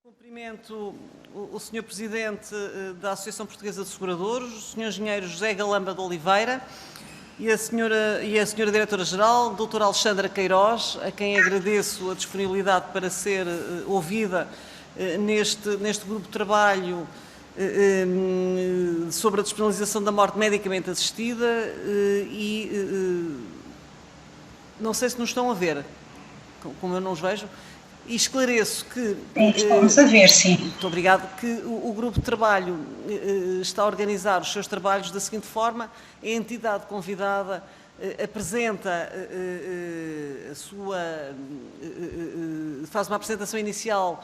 Cumprimento o Sr. Presidente da Associação Portuguesa de Seguradores, o Sr. Engenheiro José Galamba de Oliveira e a Sra. Diretora-Geral, Dra. Alexandra Queiroz, a quem agradeço a disponibilidade para ser ouvida neste grupo de trabalho sobre a despenalização da morte medicamente assistida não sei se nos estão a ver, como eu não os vejo. E esclareço que... Estamos a ver, sim. Muito obrigado. Que o grupo de trabalho está a organizar os seus trabalhos da seguinte forma: a entidade convidada apresenta faz uma apresentação inicial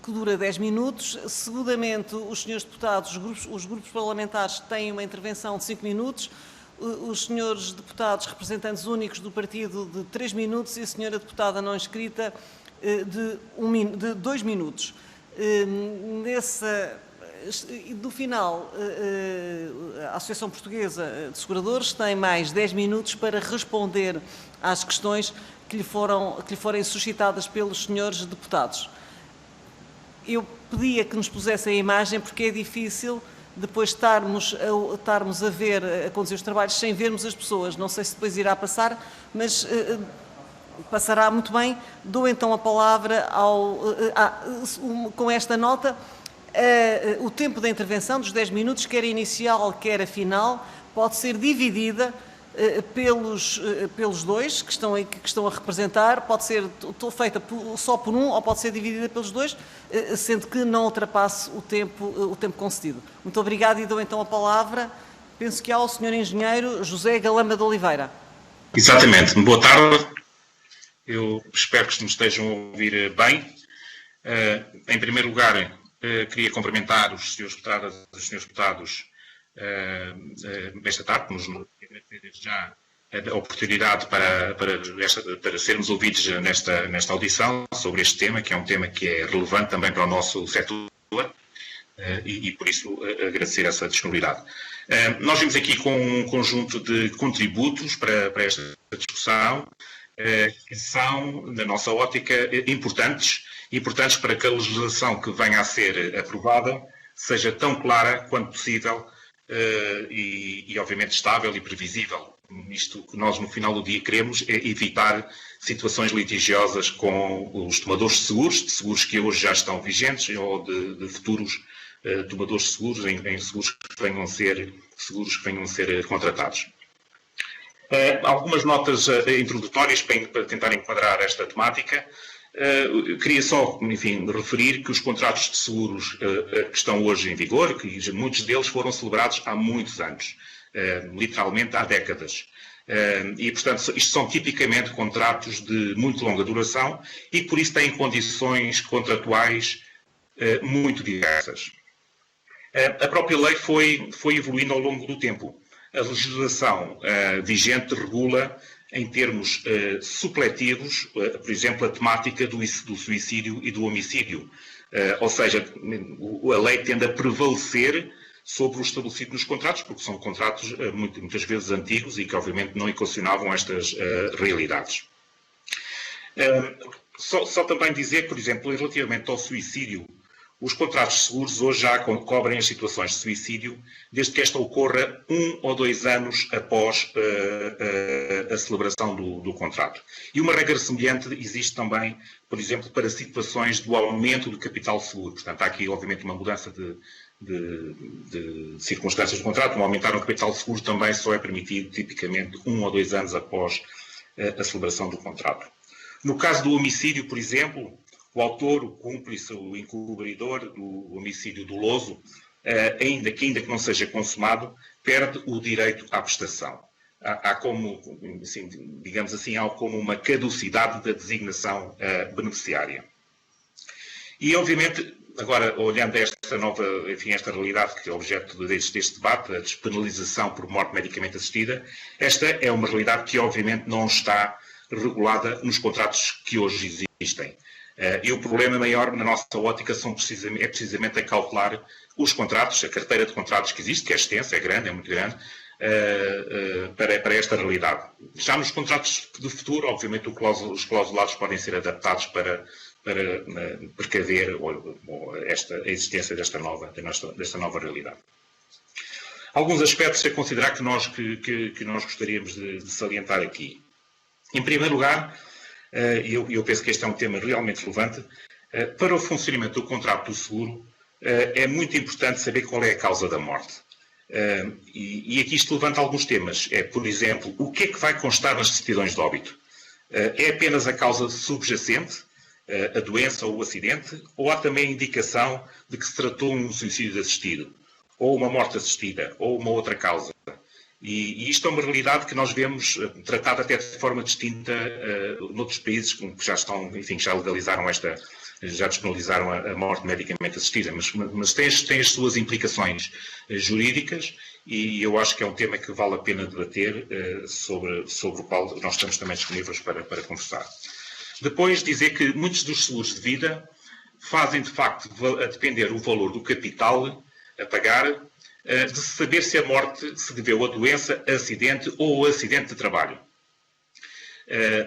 que dura 10 minutos. Segundamente, os senhores deputados, os grupos parlamentares têm uma intervenção de 5 minutos. Os senhores deputados representantes únicos do partido de 3 minutos e a senhora deputada não inscrita de 2 minutos. No final, a Associação Portuguesa de Seguradores tem mais 10 minutos para responder às questões que lhe forem suscitadas pelos senhores deputados. Eu pedia que nos pusessem a imagem porque é difícil depois estarmos a ver, a conduzir os trabalhos sem vermos as pessoas. Não sei se depois irá passar, mas passará muito bem. Dou então a palavra com esta nota. O tempo da intervenção dos 10 minutos, quer inicial, quer a final, pode ser dividida pelos dois que estão a representar, pode ser feita só por um ou pode ser dividida pelos dois, sendo que não ultrapasse o tempo concedido. Muito obrigado e dou então a palavra, penso que ao Sr. Engenheiro José Galamba de Oliveira. Exatamente. Boa tarde. Eu espero que me estejam a ouvir bem. Em primeiro lugar, queria cumprimentar os senhores deputados nesta tarde, que nos agradecer já a oportunidade para sermos ouvidos nesta audição sobre este tema, que é um tema que é relevante também para o nosso setor, e por isso agradecer essa disponibilidade. Nós vimos aqui com um conjunto de contributos para esta discussão, que são, na nossa ótica, importantes para que a legislação que venha a ser aprovada seja tão clara quanto possível e obviamente estável e previsível. Isto que nós no final do dia queremos é evitar situações litigiosas com os tomadores de seguros que hoje já estão vigentes ou de futuros tomadores de seguros em seguros que venham a ser contratados. Algumas notas introdutórias para tentar enquadrar esta temática. Queria só, enfim, referir que os contratos de seguros que estão hoje em vigor, que muitos deles foram celebrados há muitos anos, literalmente há décadas. E, portanto, isto são tipicamente contratos de muito longa duração e, por isso, têm condições contratuais muito diversas. A própria lei foi evoluindo ao longo do tempo. A legislação vigente regula em termos supletivos, por exemplo, a temática do suicídio e do homicídio. Ou seja, a lei tende a prevalecer sobre o estabelecido nos contratos, porque são contratos muitas vezes antigos e que, obviamente, não equacionavam estas realidades. Só também dizer, por exemplo, relativamente ao suicídio, os contratos de seguros hoje já cobrem as situações de suicídio, desde que esta ocorra 1 ou 2 anos após a celebração do contrato. E uma regra semelhante existe também, por exemplo, para situações do aumento do capital seguro. Portanto, há aqui, obviamente, uma mudança de circunstâncias do contrato. Aumentar o capital seguro também só é permitido, tipicamente, 1 ou 2 anos após a celebração do contrato. No caso do homicídio, por exemplo, o autor, o cúmplice, o encobridor do homicídio doloso, ainda que não seja consumado, perde o direito à prestação. Há como, assim, digamos assim, há como uma caducidade da designação beneficiária. E, obviamente, agora, olhando esta realidade que é objeto deste debate, a despenalização por morte medicamente assistida, esta é uma realidade que, obviamente, não está regulada nos contratos que hoje existem. E o problema maior, na nossa ótica, é precisamente a calcular os contratos, a carteira de contratos que existe, que é extensa, é grande, é muito grande, para esta realidade. Já nos contratos de futuro, obviamente, os clausulados podem ser adaptados para para precaver a existência desta nova realidade. Alguns aspectos a considerar que nós gostaríamos de salientar aqui. Em primeiro lugar, eu penso que este é um tema realmente relevante, para o funcionamento do contrato do seguro, é muito importante saber qual é a causa da morte. E aqui isto levanta alguns temas. Por exemplo, o que é que vai constar nas certidões de óbito? É apenas a causa subjacente, a doença ou o acidente, ou há também a indicação de que se tratou de um suicídio assistido, ou uma morte assistida, ou uma outra causa? E isto é uma realidade que nós vemos tratada até de forma distinta noutros países que já estão, enfim, já legalizaram já despenalizaram a morte medicamente assistida, mas tem as suas implicações jurídicas e eu acho que é um tema que vale a pena debater, sobre o qual nós estamos também disponíveis para conversar. Depois, dizer que muitos dos seguros de vida fazem, de facto, a depender o valor do capital a pagar, de saber se a morte se deveu a doença, a acidente ou a acidente de trabalho.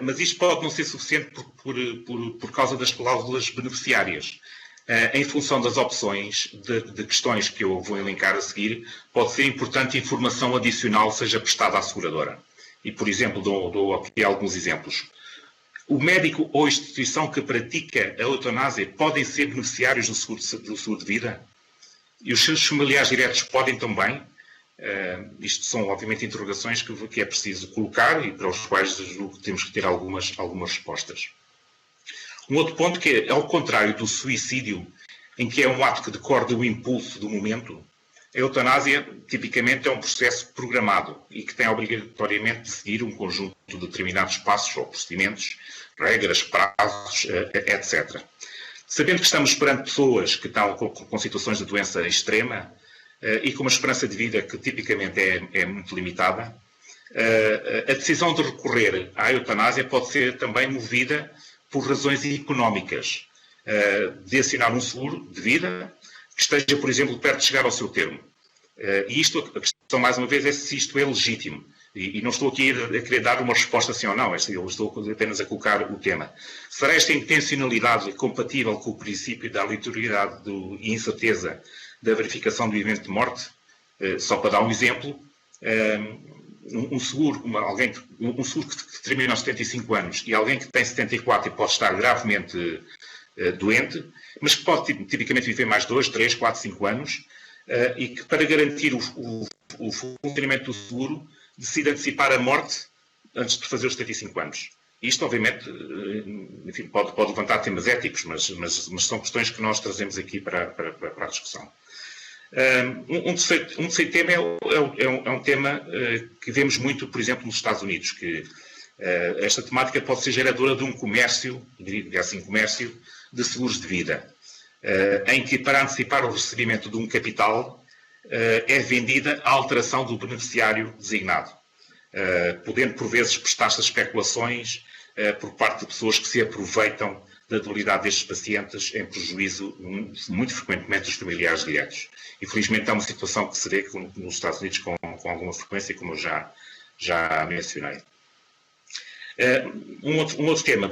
Mas isto pode não ser suficiente por causa das cláusulas beneficiárias. Em função das opções de questões que eu vou elencar a seguir, pode ser importante informação adicional seja prestada à seguradora. E, por exemplo, dou aqui alguns exemplos. O médico ou a instituição que pratica a eutanásia podem ser beneficiários do seguro de vida? E os seus familiares diretos podem também? Isto são, obviamente, interrogações que é preciso colocar e para os quais temos que ter algumas respostas. Um outro ponto que é, ao contrário do suicídio, em que é um ato que decorre do impulso do momento, a eutanásia, tipicamente, é um processo programado e que tem obrigatoriamente de seguir um conjunto de determinados passos ou procedimentos, regras, prazos, etc. Sabendo que estamos perante pessoas que estão com situações de doença extrema e com uma esperança de vida que tipicamente é muito limitada, a decisão de recorrer à eutanásia pode ser também movida por razões económicas, de assinar um seguro de vida que esteja, por exemplo, perto de chegar ao seu termo. E isto, a questão, mais uma vez, é se isto é legítimo. E não estou aqui a querer dar uma resposta sim ou não, eu estou apenas a colocar o tema. Será esta intencionalidade compatível com o princípio da aleatoriedade e incerteza da verificação do evento de morte? Só para dar um exemplo, um seguro que termina aos 75 anos e alguém que tem 74 e pode estar gravemente doente, mas que pode tipicamente viver mais 2, 3, 4, 5 anos, e que para garantir o funcionamento do seguro decide antecipar a morte antes de fazer os 75 anos. Isto, obviamente, enfim, pode levantar temas éticos, mas são questões que nós trazemos aqui para a discussão. Um terceiro tema é um tema que vemos muito, por exemplo, nos Estados Unidos, que esta temática pode ser geradora de um comércio, diria assim, comércio de seguros de vida, em que, para antecipar o recebimento de um capital, é vendida a alteração do beneficiário designado, podendo, por vezes, prestar-se a especulações por parte de pessoas que se aproveitam da debilidade destes pacientes em prejuízo, muito frequentemente, dos familiares diretos. Infelizmente, é uma situação que se vê nos Estados Unidos com alguma frequência, como eu já mencionei. Um outro tema,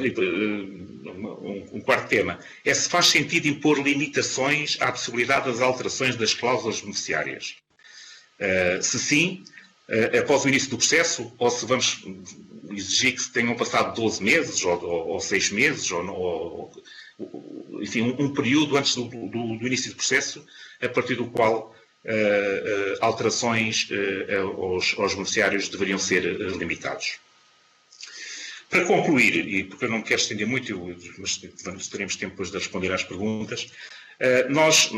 um quarto tema, é se faz sentido impor limitações à possibilidade das alterações das cláusulas beneficiárias. Se sim, após o início do processo, ou se vamos exigir que se tenham passado 12 meses, ou 6 meses, enfim, um período antes do início do processo, a partir do qual alterações aos beneficiários deveriam ser limitados. Para concluir, e porque eu não me quero estender muito, mas teremos tempo depois de responder às perguntas, nós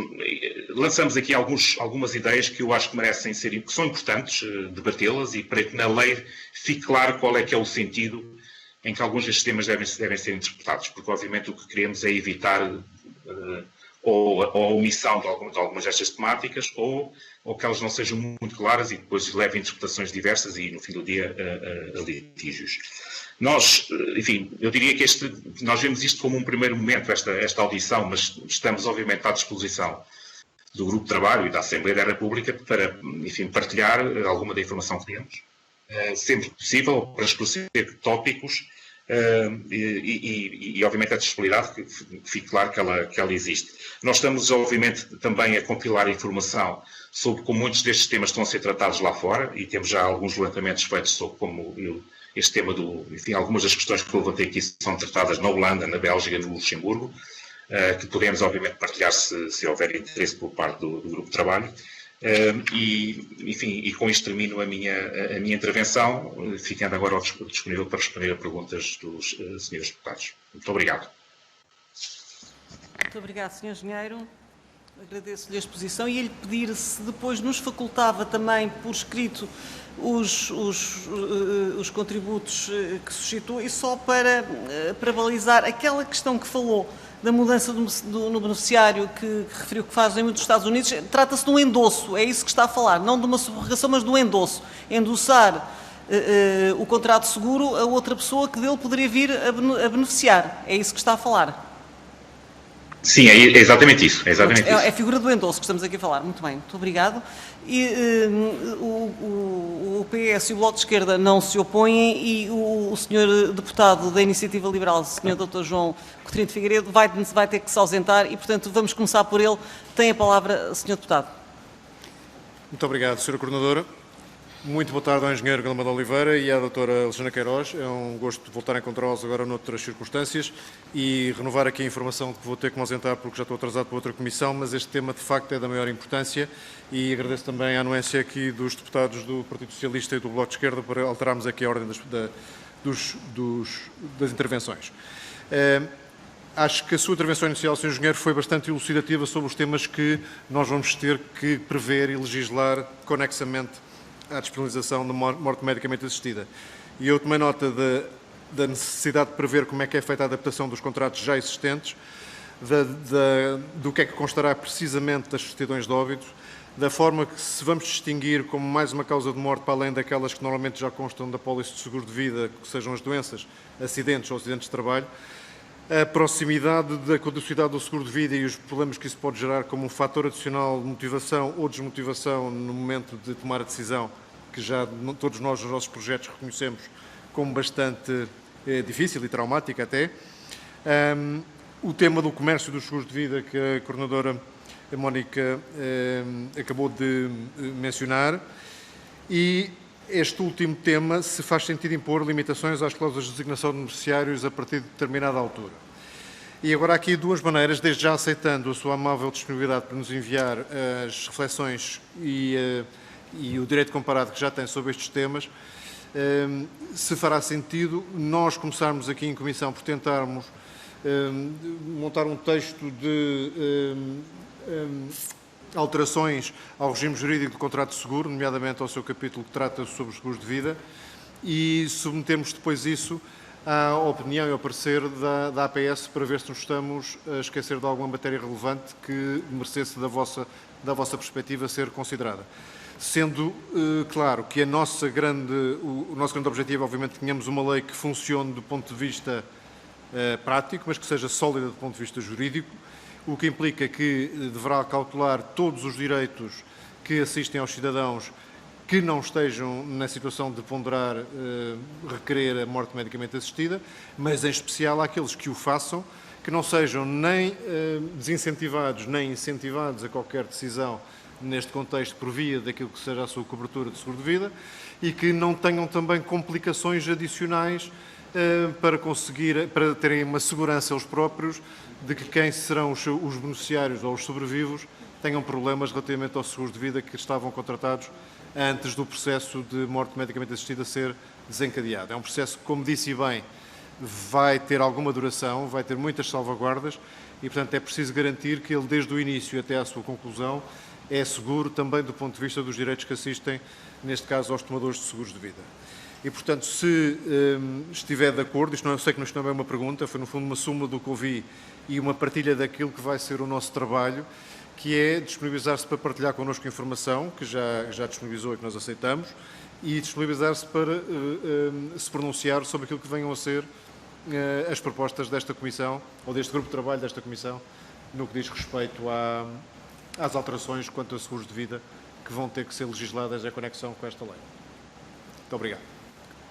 lançamos aqui algumas ideias que eu acho que merecem ser, que são importantes debatê-las e para que na lei fique claro qual é que é o sentido em que alguns destes temas devem ser interpretados, porque obviamente o que queremos é evitar ou a omissão de algumas destas temáticas ou que elas não sejam muito claras e depois levem interpretações diversas e no fim do dia a litígios. Nós, enfim, eu diria que nós vemos isto como um primeiro momento, esta audição, mas estamos obviamente à disposição do Grupo de Trabalho e da Assembleia da República para, enfim, partilhar alguma da informação que temos, sempre que possível, para esclarecer tópicos obviamente a disponibilidade, que fique claro que ela existe. Nós estamos, obviamente, também a compilar informação sobre como muitos destes temas estão a ser tratados lá fora, e temos já alguns levantamentos feitos sobre como este tema enfim, algumas das questões que eu levantei aqui são tratadas na Holanda, na Bélgica e no Luxemburgo, que podemos, obviamente, partilhar se houver interesse por parte do grupo de trabalho. Enfim, com isto termino a minha intervenção, ficando agora disponível para responder a perguntas dos senhores deputados. Muito obrigado. Muito obrigado, Sr. Engenheiro. Agradeço-lhe a exposição e ele pedir se depois nos facultava também por escrito os contributos que suscitou, e só para balizar aquela questão que falou da mudança no beneficiário que referiu que faz em muitos Estados Unidos, trata-se de um endosso, é isso que está a falar, não de uma subrogação, mas de um endosso. Endossar o contrato de seguro a outra pessoa que dele poderia vir a beneficiar, é isso que está a falar. Sim, é exatamente isso. É a figura do endosso que estamos aqui a falar. Muito bem, muito obrigado. E o PS e o Bloco de Esquerda não se opõem, e o Sr. Deputado da Iniciativa Liberal, o Sr. Dr. João Coutinho de Figueiredo, vai ter que se ausentar e, portanto, vamos começar por ele. Tem a palavra, Sr. Deputado. Muito obrigado, Sra. Coordenadora. Muito boa tarde ao Engenheiro Galamba de Oliveira e à Doutora Alexandra Queiroz. É um gosto voltar a encontrá-los agora noutras circunstâncias e renovar aqui a informação de que vou ter que me ausentar porque já estou atrasado para outra comissão, mas este tema de facto é da maior importância, e agradeço também a anuência aqui dos deputados do Partido Socialista e do Bloco de Esquerda para alterarmos aqui a ordem das intervenções. Acho que a sua intervenção inicial, Sr. Engenheiro, foi bastante elucidativa sobre os temas que nós vamos ter que prever e legislar conexamente à disponibilização de morte medicamente assistida. E eu tomei nota da necessidade de prever como é que é feita a adaptação dos contratos já existentes, do que é que constará precisamente das certidões de óbito, da forma que se vamos distinguir como mais uma causa de morte para além daquelas que normalmente já constam da pólice de seguro de vida, que sejam as doenças, acidentes ou acidentes de trabalho, a proximidade da caducidade do seguro de vida e os problemas que isso pode gerar como um fator adicional de motivação ou desmotivação no momento de tomar a decisão, que já todos nós nos nossos projetos reconhecemos como bastante difícil e traumática até. O tema do comércio dos seguros de vida, que a coordenadora Mónica acabou de mencionar, e este último tema, se faz sentido impor limitações às cláusulas de designação de beneficiários a partir de determinada altura. E agora há aqui duas maneiras, desde já aceitando a sua amável disponibilidade para nos enviar as reflexões e o direito comparado que já tem sobre estes temas, se fará sentido nós começarmos aqui em comissão por tentarmos montar um texto de alterações ao regime jurídico do contrato de seguro, nomeadamente ao seu capítulo que trata sobre os seguros de vida, e submetermos depois isso à opinião e ao parecer da APS para ver se nos estamos a esquecer de alguma matéria relevante que merecesse da vossa perspectiva ser considerada. Sendo claro que o nosso grande objetivo, obviamente, que tenhamos uma lei que funcione do ponto de vista prático, mas que seja sólida do ponto de vista jurídico, o que implica que deverá cautelar todos os direitos que assistem aos cidadãos que não estejam na situação de ponderar requerer a morte medicamente assistida, mas em especial àqueles que o façam, que não sejam nem desincentivados nem incentivados a qualquer decisão neste contexto por via daquilo que seja a sua cobertura de seguro de vida, e que não tenham também complicações adicionais para terem uma segurança eles próprios de que quem serão os beneficiários ou os sobrevivos tenham problemas relativamente aos seguros de vida que estavam contratados antes do processo de morte medicamente assistida ser desencadeado. É um processo que, como disse bem, vai ter alguma duração, vai ter muitas salvaguardas e, portanto, é preciso garantir que ele, desde o início até à sua conclusão, é seguro também do ponto de vista dos direitos que assistem, neste caso, aos tomadores de seguros de vida. E, portanto, se estiver de acordo, eu sei que isto não é uma pergunta, foi no fundo uma suma do que ouvi e uma partilha daquilo que vai ser o nosso trabalho, que é disponibilizar-se para partilhar connosco informação, que já disponibilizou e que nós aceitamos, e disponibilizar-se para se pronunciar sobre aquilo que venham a ser as propostas desta Comissão, ou deste grupo de trabalho desta Comissão, no que diz respeito às alterações quanto a seguros de vida que vão ter que ser legisladas em conexão com esta lei. Muito obrigado.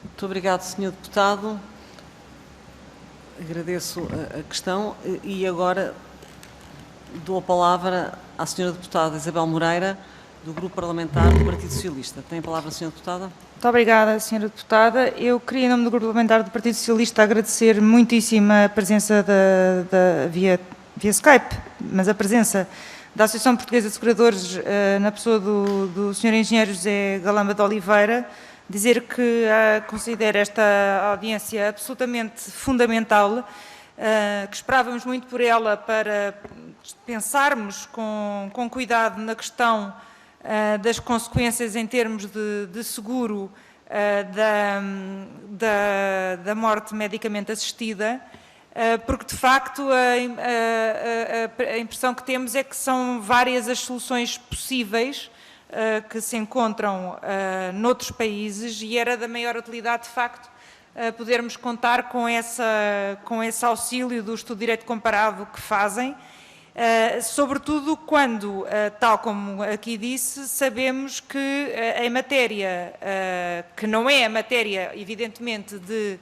Muito obrigado, Sr. Deputado. Agradeço a questão e agora dou a palavra à Sra. Deputada Isabel Moreira, do Grupo Parlamentar do Partido Socialista. Tem a palavra a Sra. Deputada. Muito obrigada, Sra. Deputada. Eu queria, em nome do Grupo Parlamentar do Partido Socialista, agradecer muitíssimo a presença via Skype, mas a presença da Associação Portuguesa de Seguradores na pessoa do Sr. Engenheiro José Galamba de Oliveira, dizer que considero esta audiência absolutamente fundamental, que esperávamos muito por ela para pensarmos com cuidado na questão das consequências em termos de seguro da morte medicamente assistida, porque de facto a impressão que temos é que são várias as soluções possíveis que se encontram noutros países e era da maior utilidade de facto podermos contar com esse auxílio do estudo de direito comparado que fazem, sobretudo quando, tal como aqui disse, sabemos que em matéria, que não é a matéria, evidentemente, de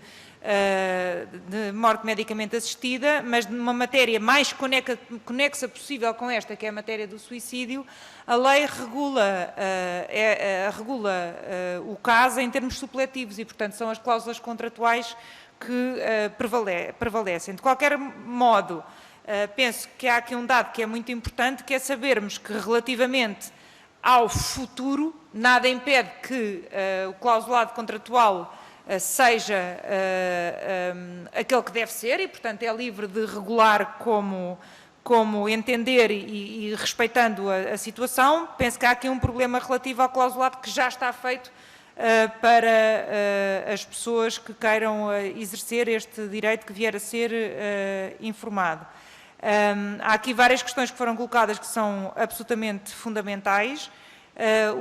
morte medicamente assistida, mas numa matéria mais conexa possível com esta, que é a matéria do suicídio, a lei regula o caso em termos supletivos e, portanto, são as cláusulas contratuais que prevalecem. De qualquer modo, penso que há aqui um dado que é muito importante, que é sabermos que, relativamente ao futuro, nada impede que o clausulado contratual seja aquele que deve ser e, portanto, é livre de regular como entender e respeitando a situação. Penso que há aqui um problema relativo ao clausulado que já está feito para as pessoas que queiram exercer este direito que vier a ser informado. Há aqui várias questões que foram colocadas que são absolutamente fundamentais.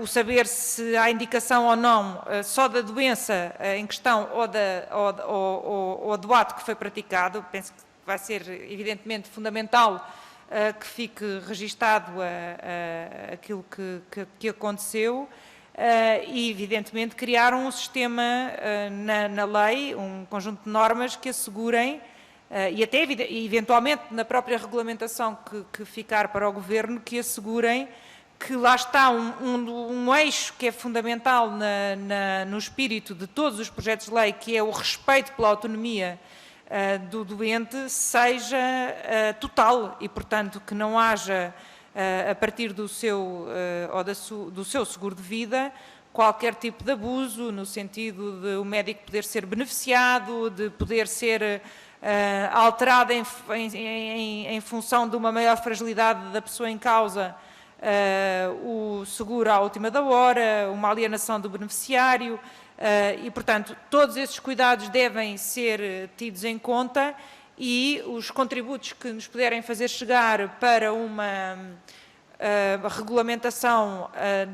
O saber se há indicação ou não só da doença em questão ou do ato que foi praticado. Penso que vai ser evidentemente fundamental que fique registado aquilo que aconteceu e evidentemente criar um sistema na lei, um conjunto de normas que assegurem e até eventualmente na própria regulamentação que ficar para o Governo, que assegurem que lá está um eixo que é fundamental no espírito de todos os projetos de lei, que é o respeito pela autonomia do doente, seja total e, portanto, que não haja, a partir do seu seguro de vida, qualquer tipo de abuso, no sentido de o médico poder ser beneficiado, de poder ser alterado em função de uma maior fragilidade da pessoa em causa, o seguro à última da hora, uma alienação do beneficiário e, portanto, todos esses cuidados devem ser tidos em conta e os contributos que nos puderem fazer chegar para uma regulamentação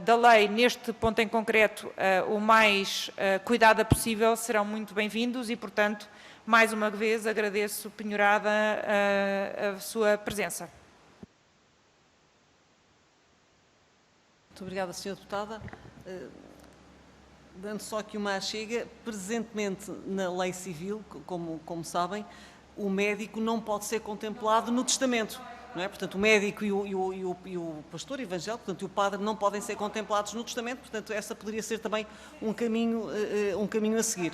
da lei neste ponto em concreto o mais cuidada possível serão muito bem-vindos e, portanto, mais uma vez agradeço, penhorada, a sua presença. Muito obrigada, Sra. Deputada. Dando só aqui uma achega, presentemente na lei civil, como sabem, o médico não pode ser contemplado no testamento. Não é? Portanto, o médico e o pastor evangélico, portanto, e o padre não podem ser contemplados no testamento, portanto, essa poderia ser também um caminho a seguir.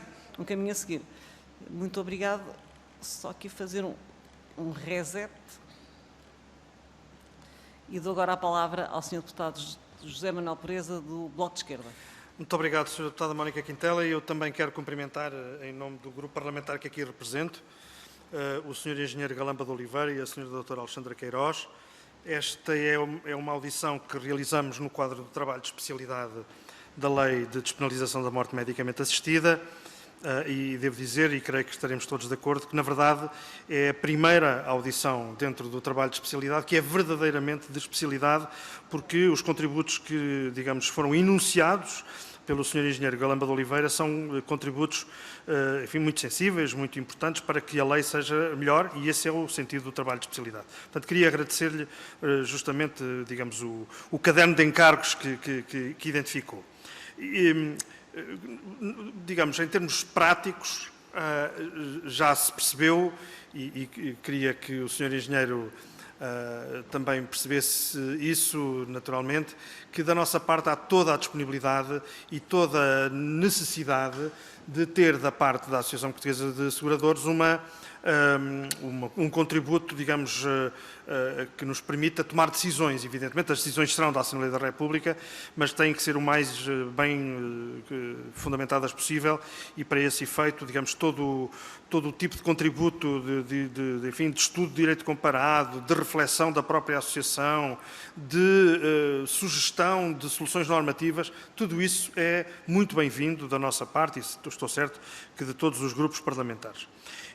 Muito obrigado. Só aqui fazer um reset. E dou agora a palavra ao Sr. Deputado José Manuel Pereza, do Bloco de Esquerda. Muito obrigado, Sra. Deputada Mónica Quintela, e eu também quero cumprimentar, em nome do grupo parlamentar que aqui represento, o Sr. Engenheiro Galamba de Oliveira e a Sra. Doutora Alexandra Queiroz. Esta é uma audição que realizamos no quadro do trabalho de especialidade da Lei de Despenalização da Morte Medicamente Assistida, e devo dizer, e creio que estaremos todos de acordo, que na verdade é a primeira audição dentro do trabalho de especialidade que é verdadeiramente de especialidade, porque os contributos que, digamos, foram enunciados pelo Sr. Engenheiro Galamba de Oliveira são contributos, enfim, muito sensíveis, muito importantes para que a lei seja melhor, e esse é o sentido do trabalho de especialidade. Portanto, queria agradecer-lhe justamente, digamos, o caderno de encargos que identificou. Digamos, em termos práticos, já se percebeu, e queria que o Sr. Engenheiro também percebesse isso naturalmente, que da nossa parte há toda a disponibilidade e toda a necessidade de ter da parte da Associação Portuguesa de Seguradores um contributo, digamos, que nos permita tomar decisões. Evidentemente, as decisões serão da Assembleia da República, mas têm que ser o mais bem fundamentadas possível e, para esse efeito, digamos, todo o tipo de contributo enfim, de estudo de direito comparado, de reflexão da própria Associação, de sugestão de soluções normativas, tudo isso é muito bem-vindo da nossa parte e estou certo que de todos os grupos parlamentares.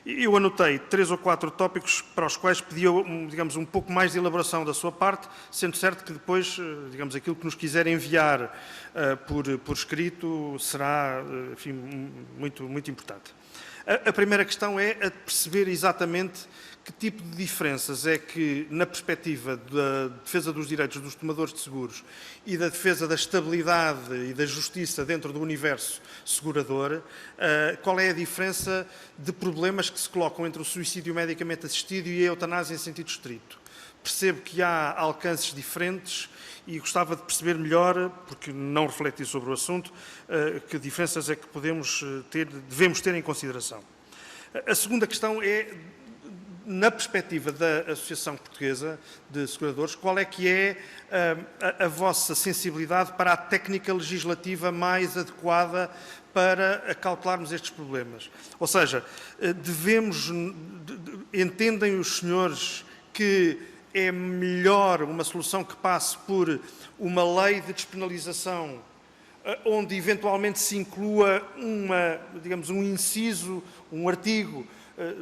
Eu anotei 3 ou 4 tópicos para os quais pedia, digamos, um pouco mais de elaboração da sua parte, sendo certo que depois, digamos, aquilo que nos quiser enviar por escrito será, enfim, muito importante. A primeira questão é a de perceber exatamente que tipo de diferenças é que, na perspectiva da defesa dos direitos dos tomadores de seguros e da defesa da estabilidade e da justiça dentro do universo segurador, qual é a diferença de problemas que se colocam entre o suicídio medicamente assistido e a eutanásia em sentido estrito? Percebo que há alcances diferentes e gostava de perceber melhor, porque não refleti sobre o assunto, que diferenças é que devemos ter em consideração. A segunda questão é, na perspectiva da Associação Portuguesa de Seguradores, qual é que é a vossa sensibilidade para a técnica legislativa mais adequada para acautelarmos estes problemas? Ou seja, entendem os senhores que é melhor uma solução que passe por uma lei de despenalização onde eventualmente se inclua um inciso, um artigo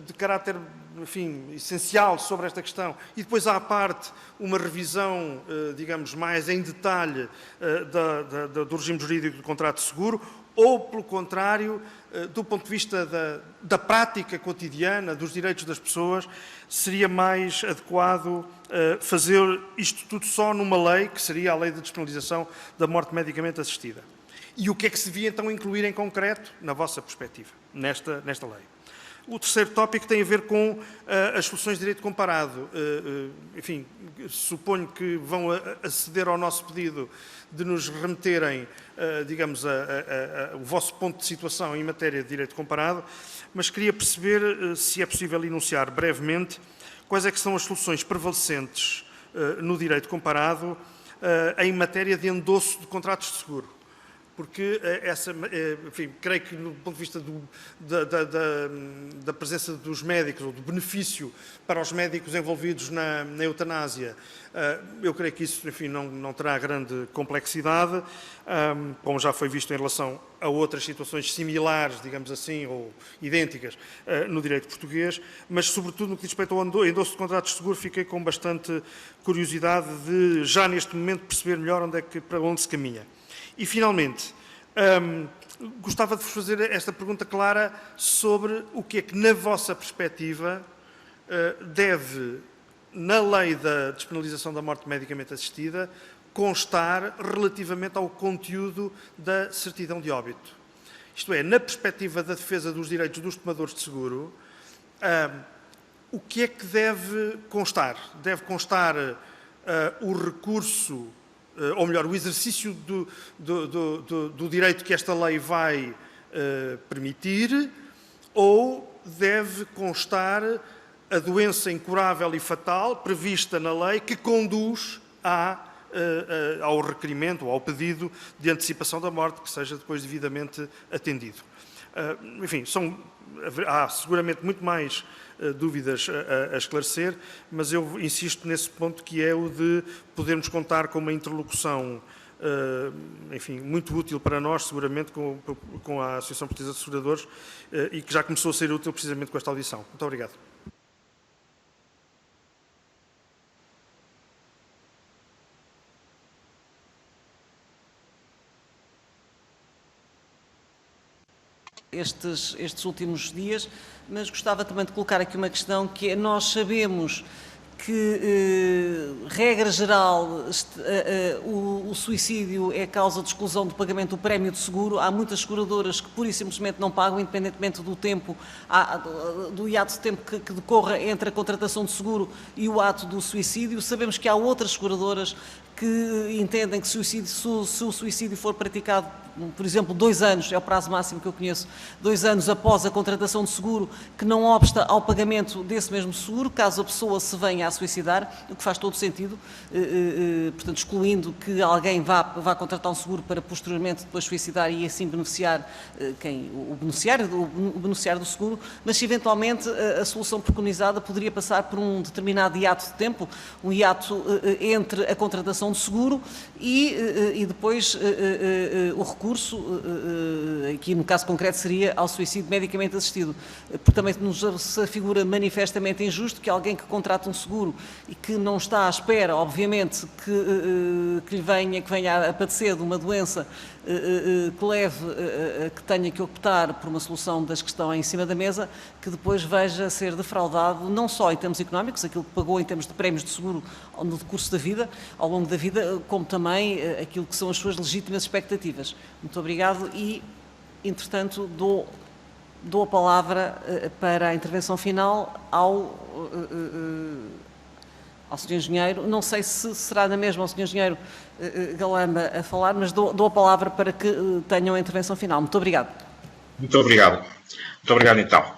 de caráter, enfim, essencial sobre esta questão e depois à parte uma revisão, digamos, mais em detalhe do regime jurídico do contrato de seguro, ou, pelo contrário, do ponto de vista da prática cotidiana, dos direitos das pessoas, seria mais adequado fazer isto tudo só numa lei, que seria a lei de despenalização da morte medicamente assistida. E o que é que se devia então incluir em concreto, na vossa perspectiva, nesta lei? O terceiro tópico tem a ver com as soluções de direito comparado. Enfim, suponho que vão aceder ao nosso pedido de nos remeterem, digamos, o vosso ponto de situação em matéria de direito comparado, mas queria perceber se é possível enunciar brevemente quais é que são as soluções prevalecentes no direito comparado em matéria de endosso de contratos de seguro. Porque enfim, creio que do ponto de vista da presença dos médicos, ou do benefício para os médicos envolvidos na eutanásia, eu creio que isso, enfim, não terá grande complexidade, como já foi visto em relação a outras situações similares, digamos assim, ou idênticas no direito português, mas sobretudo no que diz respeito ao endosso de contratos de seguro, fiquei com bastante curiosidade de, já neste momento, perceber melhor para onde se caminha. E, finalmente, gostava de vos fazer esta pergunta clara sobre o que é que, na vossa perspectiva, deve, na lei da despenalização da morte medicamente assistida, constar relativamente ao conteúdo da certidão de óbito. Isto é, na perspectiva da defesa dos direitos dos tomadores de seguro, o que é que deve constar? Deve constar o recurso, ou melhor, o exercício do direito que esta lei vai permitir, ou deve constar a doença incurável e fatal prevista na lei que conduz ao requerimento ou ao pedido de antecipação da morte que seja depois devidamente atendido. Enfim, há seguramente muito mais dúvidas a esclarecer, mas eu insisto nesse ponto que é o de podermos contar com uma interlocução, enfim, muito útil para nós, seguramente, com a Associação Portuguesa de Seguradores e que já começou a ser útil precisamente com esta audição. Muito obrigado. Estes últimos dias, mas gostava também de colocar aqui uma questão que é: nós sabemos que, regra geral, o suicídio é causa de exclusão do pagamento do prémio de seguro. Há muitas seguradoras que pura e simplesmente não pagam, independentemente do tempo, do hiato de tempo que decorra entre a contratação de seguro e o ato do suicídio. Sabemos que há outras seguradoras que entendem que se o suicídio for praticado, por exemplo, 2 anos, é o prazo máximo que eu conheço, 2 anos após a contratação de seguro, que não obsta ao pagamento desse mesmo seguro, caso a pessoa se venha a suicidar, o que faz todo sentido, portanto, excluindo que alguém vá contratar um seguro para posteriormente depois suicidar e assim beneficiar o beneficiário do seguro, mas se eventualmente a solução preconizada poderia passar por um determinado hiato de tempo, um hiato entre a contratação de seguro e depois o recurso, aqui no caso concreto seria ao suicídio medicamente assistido, porque também nos se afigura manifestamente injusto que alguém que contrata um seguro e que não está à espera, obviamente, que venha a padecer de uma doença que leve que tenha que optar por uma solução das que estão em cima da mesa, que depois veja ser defraudado, não só em termos económicos, aquilo que pagou em termos de prémios de seguro no decurso da vida, ao longo da vida, como também aquilo que são as suas legítimas expectativas. Muito obrigado e, entretanto, dou a palavra para a intervenção final ao Sr. Engenheiro. Não sei se será na mesma ao Sr. Engenheiro Galamba a falar, mas dou a palavra para que tenham a intervenção final. Muito obrigado. Muito obrigado. Muito obrigado, então.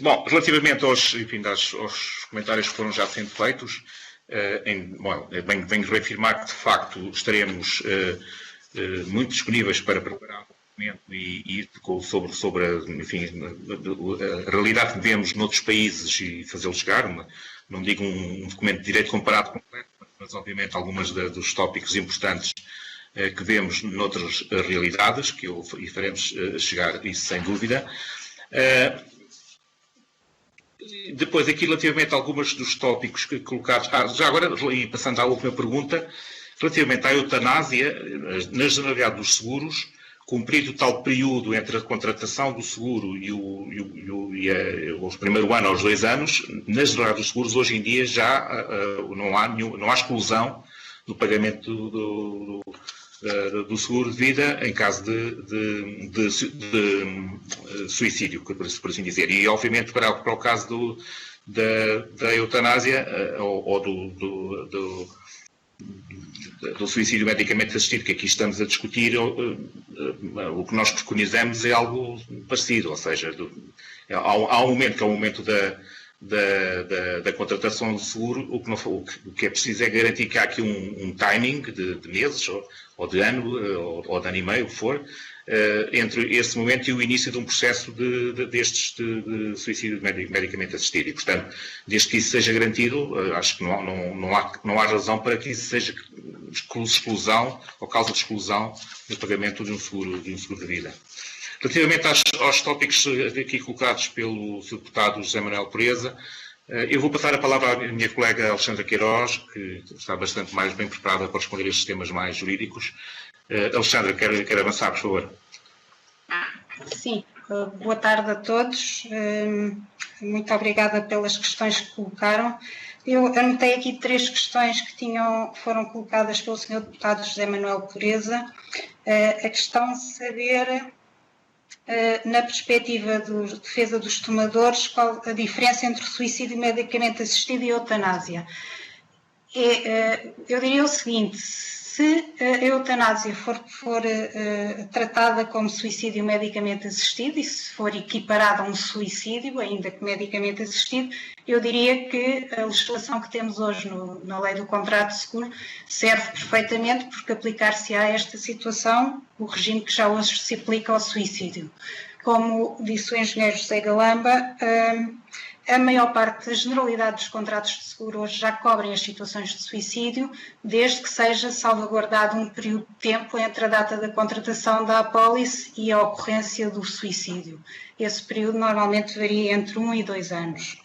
Bom, relativamente aos comentários que foram já sendo feitos, venho reafirmar que, de facto, estaremos muito disponíveis para preparar o documento e sobre a realidade que vemos noutros países e fazê-lo chegar. Não digo um documento de direito comparado completo, mas obviamente algumas dos tópicos importantes que vemos noutras realidades, que e faremos chegar isso sem dúvida. Depois, aqui relativamente a alguns dos tópicos colocados, já agora, e passando à última pergunta, relativamente à eutanásia, na generalidade dos seguros, cumprido tal período entre a contratação do seguro e o primeiro ano aos 2 anos, na generalidade dos seguros, hoje em dia já não há exclusão do pagamento do seguro de vida em caso de suicídio, por assim dizer. E, obviamente, para o caso da eutanásia ou do suicídio medicamente assistido, que aqui estamos a discutir, o que nós preconizamos é algo parecido, ou seja, há um momento que é o momento da contratação do seguro, o que é preciso é garantir que há aqui um timing de meses, ou de ano, ou de ano e meio, o que for, entre esse momento e o início de um processo de suicídio medicamente assistido. E, portanto, desde que isso seja garantido, acho que não há razão para que isso seja exclusão ou causa de exclusão do pagamento de um seguro de vida. Relativamente aos tópicos aqui colocados pelo Sr. Deputado José Manuel Pureza, eu vou passar a palavra à minha colega Alexandra Queiroz, que está bastante mais bem preparada para responder estes temas mais jurídicos. Alexandra, quer avançar, por favor? Sim, boa tarde a todos. Muito obrigada pelas questões que colocaram. Eu anotei aqui 3 questões que foram colocadas pelo Sr. Deputado José Manuel Pureza. A questão de saber, na perspectiva de defesa dos tomadores, qual a diferença entre suicídio medicamente assistido e eutanásia. Eu diria o seguinte: se a eutanásia for tratada como suicídio medicamente assistido e se for equiparada a um suicídio, ainda que medicamente assistido, eu diria que a legislação que temos hoje na lei do contrato de seguro serve perfeitamente, porque aplicar-se a esta situação o regime que já hoje se aplica ao suicídio. Como disse o engenheiro José Galamba, a maior parte da generalidade dos contratos de seguro hoje já cobrem as situações de suicídio, desde que seja salvaguardado um período de tempo entre a data da contratação da apólice e a ocorrência do suicídio. Esse período normalmente varia entre 1 e 2 anos.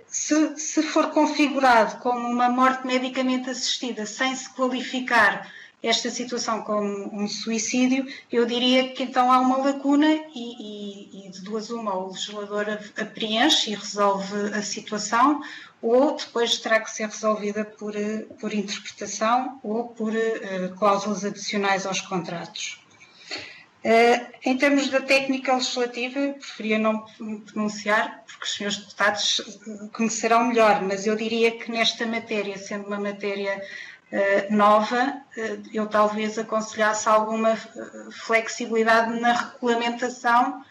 Se for configurado como uma morte medicamente assistida sem se qualificar esta situação como um suicídio, eu diria que então há uma lacuna e de duas uma, o legislador a preenche e resolve a situação, ou depois terá que ser resolvida por interpretação ou por cláusulas adicionais aos contratos. Em termos da técnica legislativa, preferia não me pronunciar, porque os senhores deputados conhecerão melhor, mas eu diria que nesta matéria, sendo uma matéria nova, eu talvez aconselhasse alguma flexibilidade na regulamentação,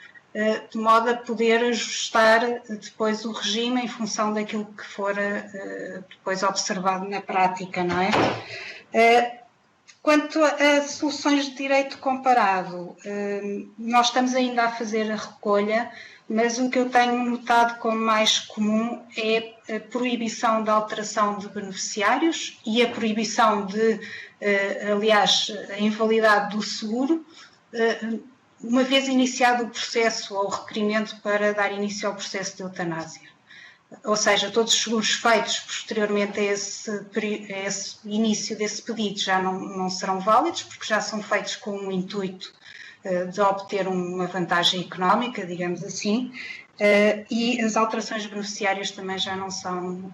de modo a poder ajustar depois o regime em função daquilo que for depois observado na prática, não é? Quanto a soluções de direito comparado, nós estamos ainda a fazer a recolha, mas o que eu tenho notado como mais comum é a proibição da alteração de beneficiários e a proibição de, aliás, a invalidade do seguro, uma vez iniciado o processo ou o requerimento para dar início ao processo de eutanásia. Ou seja, todos os seguros feitos posteriormente a esse início desse pedido já não serão válidos, porque já são feitos com o intuito de obter uma vantagem económica, digamos assim, e as alterações de beneficiários também já não são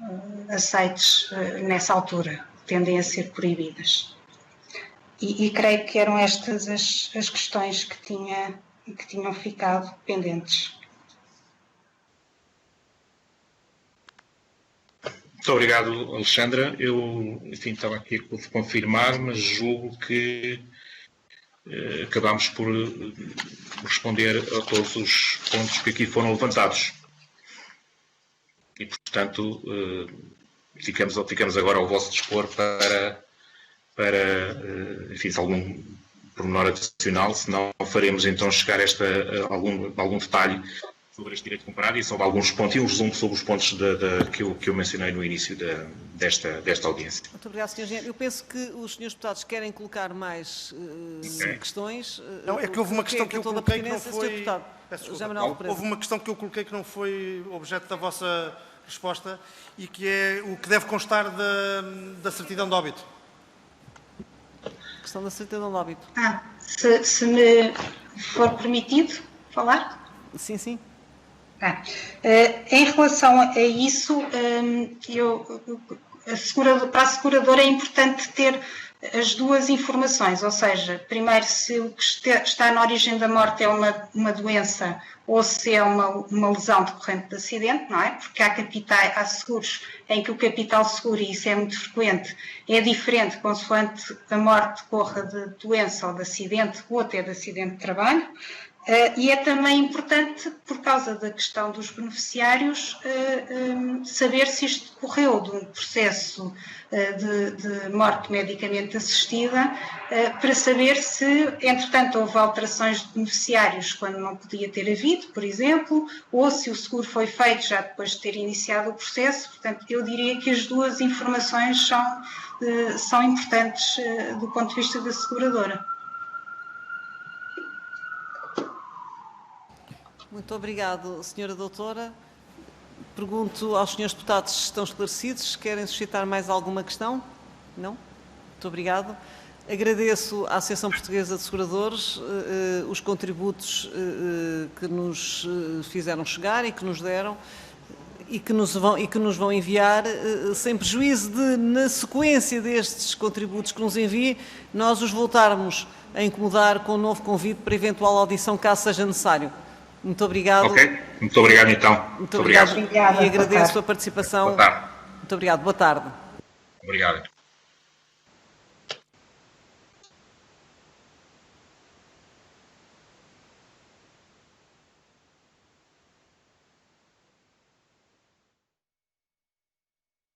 aceites nessa altura, tendem a ser proibidas. E creio que eram estas as questões que tinham ficado pendentes. Muito obrigado, Alexandra. Eu, enfim, estava aqui a confirmar, mas julgo que acabámos por responder a todos os pontos que aqui foram levantados. E, portanto, ficamos agora ao vosso dispor para enfim, se algum pormenor adicional, senão faremos então chegar algum detalhe sobre este direito comparado e sobre alguns pontos, e um resumo sobre os pontos que eu mencionei no início desta audiência. Muito obrigado, Sr. Engenheiro. Eu penso que os senhores deputados querem colocar mais questões. Não, é que houve uma questão que eu coloquei que não foi... Houve uma questão que eu coloquei que não foi objeto da vossa resposta e que é o que deve constar da certidão de óbito. A questão da certidão de óbito. Se me for permitido falar? Sim, sim. Em relação a isso, para a seguradora é importante ter as duas informações, ou seja, primeiro se o que está na origem da morte é uma doença ou se é uma lesão decorrente de acidente, não é? Porque há seguros em que o capital seguro, e isso é muito frequente, é diferente consoante a morte decorra de doença ou de acidente ou até de acidente de trabalho. E é também importante, por causa da questão dos beneficiários, saber se isto decorreu de um processo de morte medicamente assistida, para saber se, entretanto, houve alterações de beneficiários quando não podia ter havido, por exemplo, ou se o seguro foi feito já depois de ter iniciado o processo. Portanto, eu diria que as duas informações são importantes do ponto de vista da seguradora. Muito obrigado, Sra. Doutora. Pergunto aos senhores deputados se estão esclarecidos, se querem suscitar mais alguma questão? Não? Muito obrigado. Agradeço à Associação Portuguesa de Seguradores os contributos que nos fizeram chegar e que nos deram e que nos vão enviar, sem prejuízo de, na sequência destes contributos que nos enviem, nós os voltarmos a incomodar com um novo convite para eventual audição, caso seja necessário. Muito obrigado. Ok, muito obrigado então. Muito obrigado. E agradeço a participação. Boa tarde. Muito obrigado. Boa tarde. Obrigado.